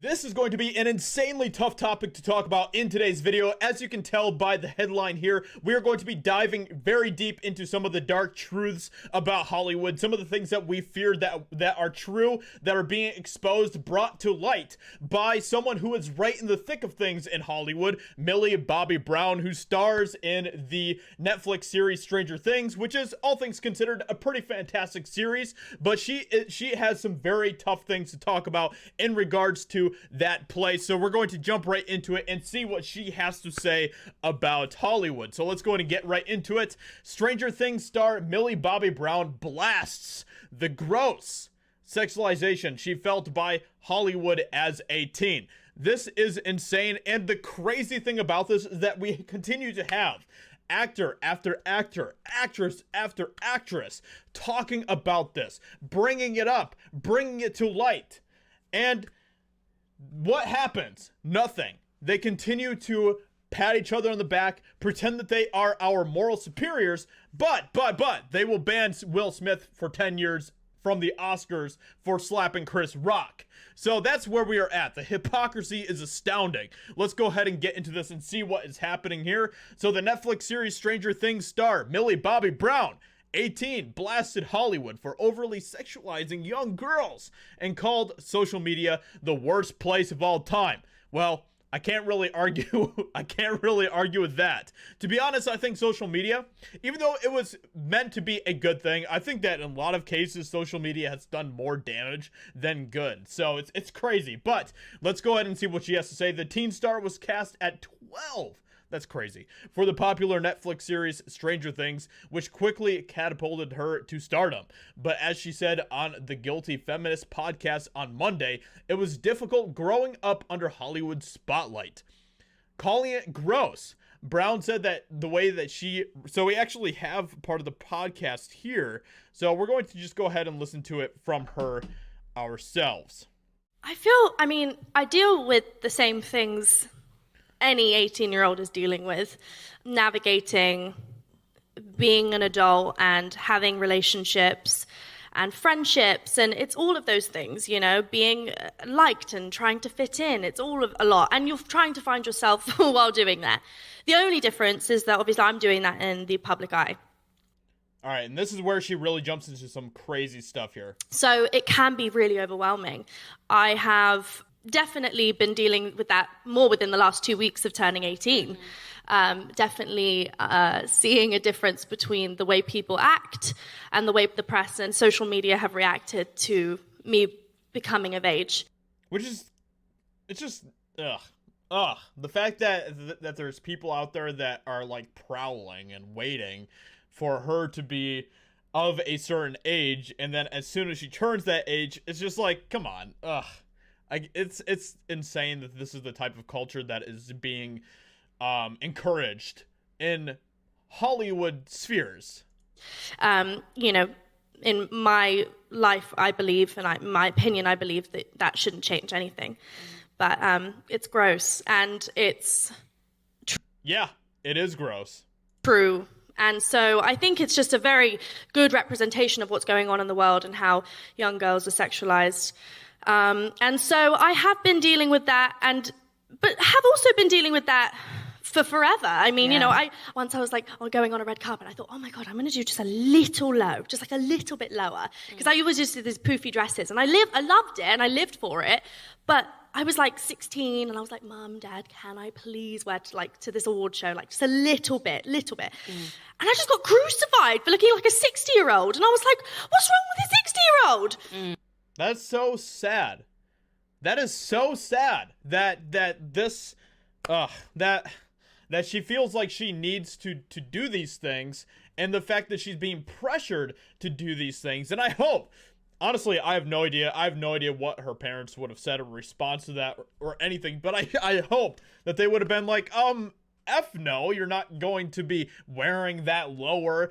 This is going to be an insanely tough topic to talk about in today's video. As you can tell by the headline here, we are going to be diving very deep into some of the dark truths about Hollywood, some of the things that we feared that are true, that are being exposed, brought to light by someone who is right in the thick of things in Hollywood, Millie Bobby Brown, who stars in the Netflix series Stranger Things, which is, all things considered, a pretty fantastic series, but she has some very tough things to talk about in regards to that place. So we're going to jump right into it and see what she has to say about Hollywood. So let's go ahead and get right into it. Stranger Things star Millie Bobby Brown blasts the gross sexualization she felt by Hollywood as a teen. This is insane, and the crazy thing about this is that we continue to have actor after actor, actress after actress talking about this, bringing it up, bringing it to light. And what happens? Nothing. They continue to pat each other on the back, pretend that they are our moral superiors, but they will ban Will Smith for 10 years from the Oscars for slapping Chris Rock. So that's where we are at. The hypocrisy is astounding. Let's go ahead and get into this and see what is happening here. So the Netflix series Stranger Things star Millie Bobby Brown, 18, blasted Hollywood for overly sexualizing young girls and called social media the worst place of all time. Well, I can't really argue. I can't really argue with that. To be honest, I think social media, even though it was meant to be a good thing, I think that in a lot of cases, social media has done more damage than good. So it's crazy. But let's go ahead and see what she has to say. The teen star was cast at 12. That's crazy. For the popular Netflix series Stranger Things, which quickly catapulted her to stardom. But as she said on the Guilty Feminist podcast on Monday, it was difficult growing up under Hollywood's spotlight. Calling it gross, Brown said that the way that so we actually have part of the podcast here. So we're going to just go ahead and listen to it from her ourselves. I deal with the same things any 18-year-old is dealing with, navigating being an adult and having relationships and friendships, and it's all of those things, being liked and trying to fit in. It's all of a lot, and you're trying to find yourself while doing that. The only difference is that obviously I'm doing that in the public eye. All right, and this is where she really jumps into some crazy stuff here. So it can be really overwhelming. I have definitely been dealing with that more within the last 2 weeks of turning 18. Definitely seeing a difference between the way people act and the way the press and social media have reacted to me becoming of age. It's just, ugh. The fact that there's people out there that are like prowling and waiting for her to be of a certain age, and then as soon as she turns that age, it's just like, come on, ugh. It's insane that this is the type of culture that is being encouraged in Hollywood spheres. In my life, I believe, and my opinion, I believe that shouldn't change anything. But it's gross, and it's yeah, it is gross. True. And so I think it's just a very good representation of what's going on in the world and how young girls are sexualized. And so I have been dealing with that, but have also been dealing with that for forever. I mean, I was like, going on a red carpet. I thought, oh my God, I'm going to do just a little low, just like a little bit lower. Because I always just did these poofy dresses, and I loved it and I lived for it. But I was like 16 and I was like, Mom, Dad, can I please wear to this award show, like just a little bit. And I just got crucified for looking like a 60-year-old. And I was like, what's wrong with a 60-year-old? That's so sad. That is so sad that she feels like she needs to do these things, and the fact that she's being pressured to do these things. And I hope, honestly, I have no idea. I have no idea what her parents would have said in response to that or anything, but I hope that they would have been like, F no, you're not going to be wearing that lower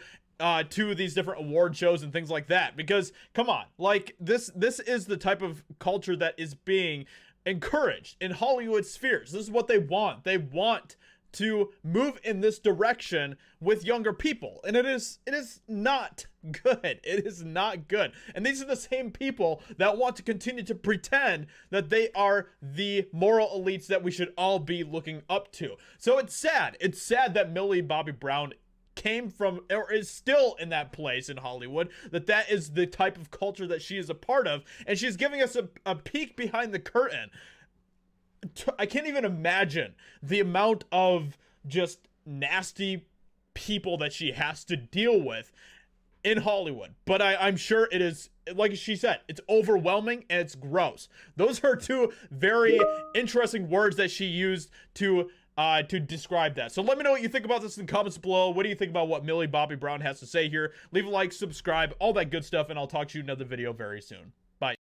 to these different award shows and things like that, because come on, like this is the type of culture that is being encouraged in Hollywood spheres. This is what they want. They want to move in this direction with younger people, and it is not good. It is not good. And these are the same people that want to continue to pretend that they are the moral elites that we should all be looking up to. So it's sad that Millie Bobby Brown came from, or is still in that place in Hollywood, that is the type of culture that she is a part of, and she's giving us a peek behind the curtain. I can't even imagine the amount of just nasty people that she has to deal with in Hollywood. But I'm sure it is, like she said, it's overwhelming and it's gross. Those are two very interesting words that she used to describe that. So let me know what you think about this in the comments below. What do you think about what Millie Bobby Brown has to say here? Leave a like, subscribe, all that good stuff, and I'll talk to you in another video very soon. Bye.